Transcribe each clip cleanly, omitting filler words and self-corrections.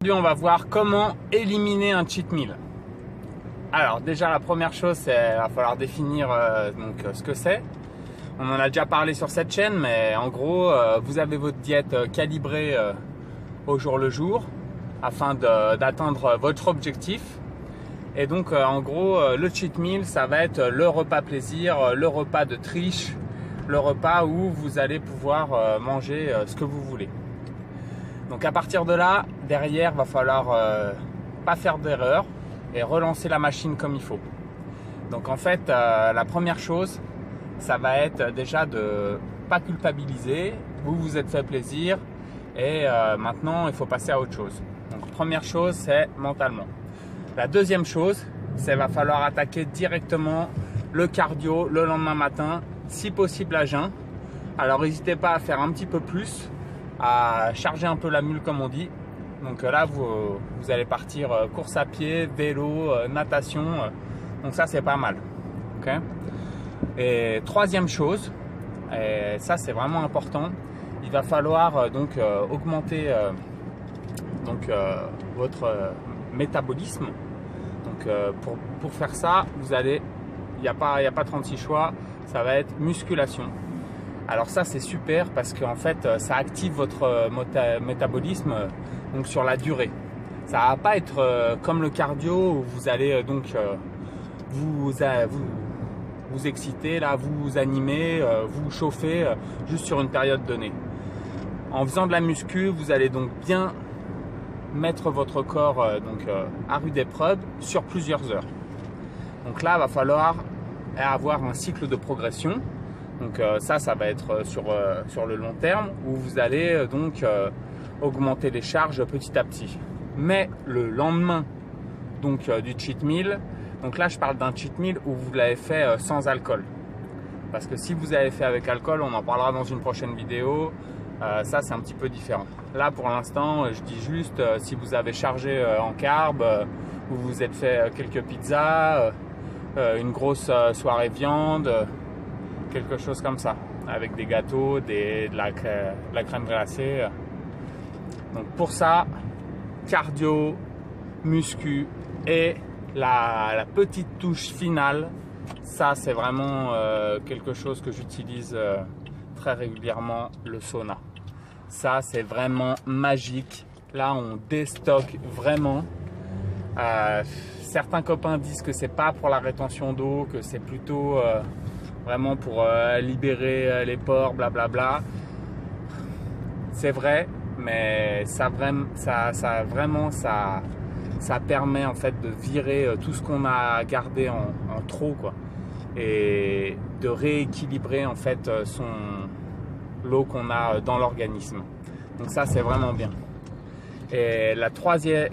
Aujourd'hui, on va voir comment éliminer un cheat meal. Alors déjà, la première chose, c'est qu'il va falloir définir ce que c'est. On en a déjà parlé sur cette chaîne, mais en gros, vous avez votre diète calibrée au jour le jour afin d'atteindre votre objectif. Et donc, en gros, le cheat meal, ça va être le repas plaisir, le repas de triche, le repas où vous allez pouvoir manger ce que vous voulez. Donc à partir de là, derrière, va falloir pas faire d'erreur et relancer la machine comme il faut. Donc en fait, la première chose, ça va être déjà de pas culpabiliser. Vous vous êtes fait plaisir et maintenant, il faut passer à autre chose. Donc première chose, c'est mentalement. La deuxième chose, c'est qu'il va falloir attaquer directement le cardio le lendemain matin, si possible à jeun. Alors n'hésitez pas à faire un petit peu plus, à charger un peu la mule comme on dit. Donc là, vous allez partir course à pied, vélo, natation. Donc ça, c'est pas mal. Okay. Et troisième chose, et ça c'est vraiment important, il va falloir augmenter votre métabolisme. Donc pour faire ça, il n'y a pas 36 choix, ça va être musculation. Alors ça c'est super parce qu'en fait ça active votre métabolisme donc sur la durée. Ça va pas être comme le cardio où vous allez vous exciter, là, vous animer, vous chauffer juste sur une période donnée. En faisant de la muscu, vous allez donc bien mettre votre corps à rude épreuve sur plusieurs heures. Donc là, il va falloir avoir un cycle de progression. Donc ça va être sur le long terme où vous allez augmenter les charges petit à petit. Mais le lendemain du cheat meal, donc là je parle d'un cheat meal où vous l'avez fait sans alcool. Parce que si vous avez fait avec alcool, on en parlera dans une prochaine vidéo, ça c'est un petit peu différent. Là pour l'instant, je dis juste si vous avez chargé en carbs, vous vous êtes fait quelques pizzas, une grosse soirée viande, quelque chose comme ça, avec des gâteaux, de la crème glacée. Donc pour ça, cardio, muscu et la petite touche finale, ça c'est vraiment quelque chose que j'utilise très régulièrement, le sauna. Ça c'est vraiment magique. Là on déstocke vraiment. Certains copains disent que c'est pas pour la rétention d'eau, que c'est plutôt vraiment pour libérer les pores, blablabla. C'est vrai, mais ça permet en fait de virer tout ce qu'on a gardé en trop, quoi, et de rééquilibrer en fait l'eau qu'on a dans l'organisme. Donc ça c'est vraiment bien. Et la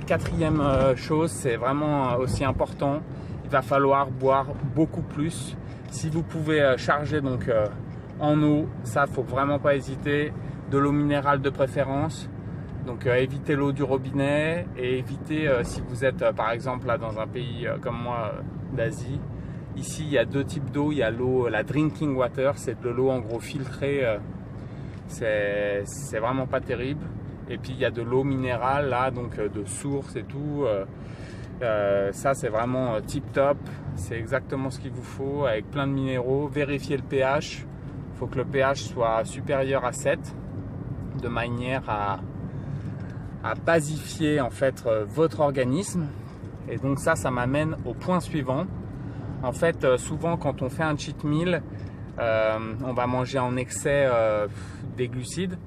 quatrième chose, c'est vraiment aussi important, il va falloir boire beaucoup plus. Si vous pouvez charger en eau, ça faut vraiment pas hésiter, de l'eau minérale de préférence. Donc évitez l'eau du robinet et évitez si vous êtes par exemple là dans un pays comme moi d'Asie. Ici il y a deux types d'eau, il y a l'eau, la drinking water, c'est de l'eau en gros filtrée, c'est vraiment pas terrible. Et puis il y a de l'eau minérale là, donc de source et tout. Ça c'est vraiment tip top, c'est exactement ce qu'il vous faut avec plein de minéraux. Vérifiez le pH, il faut que le pH soit supérieur à 7 de manière à basifier en fait votre organisme. Et donc ça m'amène au point suivant. En fait souvent quand on fait un cheat meal, on va manger en excès des glucides.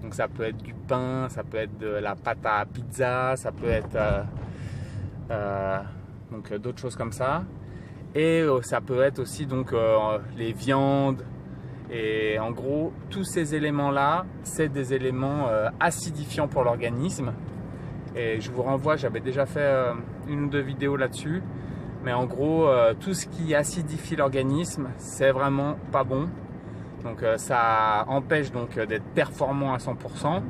Donc ça peut être du pain, ça peut être de la pâte à pizza, ça peut être d'autres choses comme ça. Et ça peut être aussi les viandes. Et en gros, tous ces éléments-là, c'est des éléments acidifiants pour l'organisme. Et je vous renvoie, j'avais déjà fait une ou deux vidéos là-dessus. Mais en gros, tout ce qui acidifie l'organisme, c'est vraiment pas bon. Donc ça empêche d'être performant à 100%.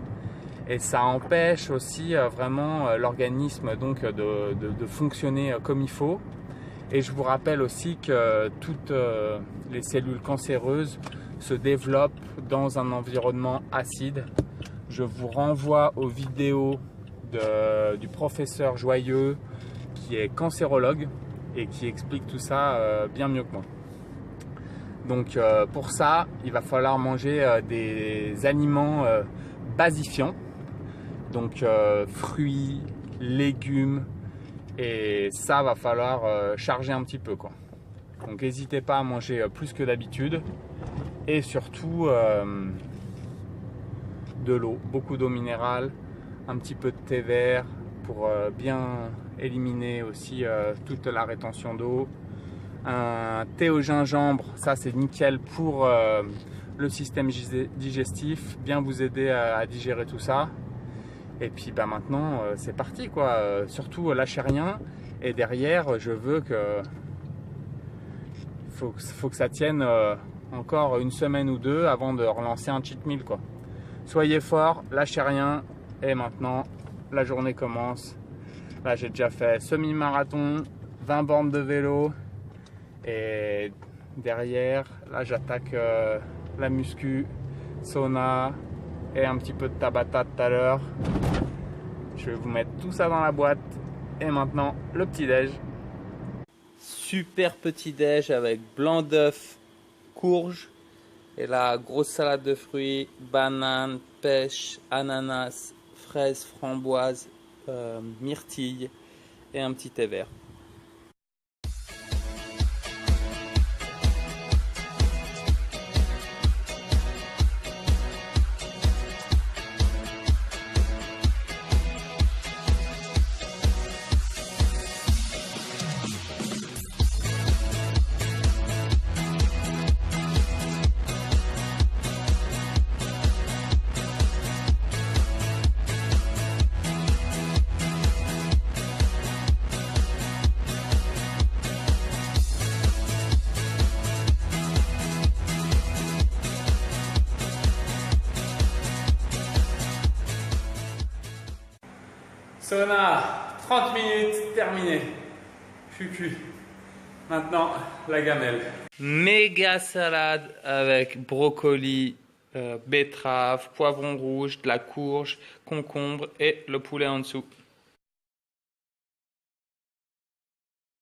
Et ça empêche aussi vraiment l'organisme de fonctionner comme il faut. Et je vous rappelle aussi que toutes les cellules cancéreuses se développent dans un environnement acide. Je vous renvoie aux vidéos du professeur Joyeux qui est cancérologue et qui explique tout ça bien mieux que moi. Donc pour ça, il va falloir manger des aliments basifiants, donc fruits, légumes, et ça va falloir charger un petit peu, quoi. Donc n'hésitez pas à manger plus que d'habitude et surtout de l'eau, beaucoup d'eau minérale, un petit peu de thé vert pour bien éliminer aussi toute la rétention d'eau. Un thé au gingembre, ça c'est nickel pour le système digestif, bien vous aider à digérer tout ça. Et puis bah, maintenant c'est parti quoi, surtout lâchez rien, et derrière je veux que faut que ça tienne encore une semaine ou deux avant de relancer un cheat meal quoi. Soyez forts, lâchez rien, et maintenant la journée commence. Là j'ai déjà fait semi-marathon, 20 bornes de vélo, et derrière là j'attaque la muscu, sauna et un petit peu de Tabata tout à l'heure. Je vais vous mettre tout ça dans la boîte, et maintenant le petit déj. Super petit déj avec blanc d'œuf, courge, et la grosse salade de fruits, bananes, pêche, ananas, fraises, framboises, myrtilles et un petit thé vert. Sauna, 30 minutes, terminé. Cucu. Maintenant, la gamelle. Méga salade avec brocoli, betterave, poivron rouge, de la courge, concombre et le poulet en dessous.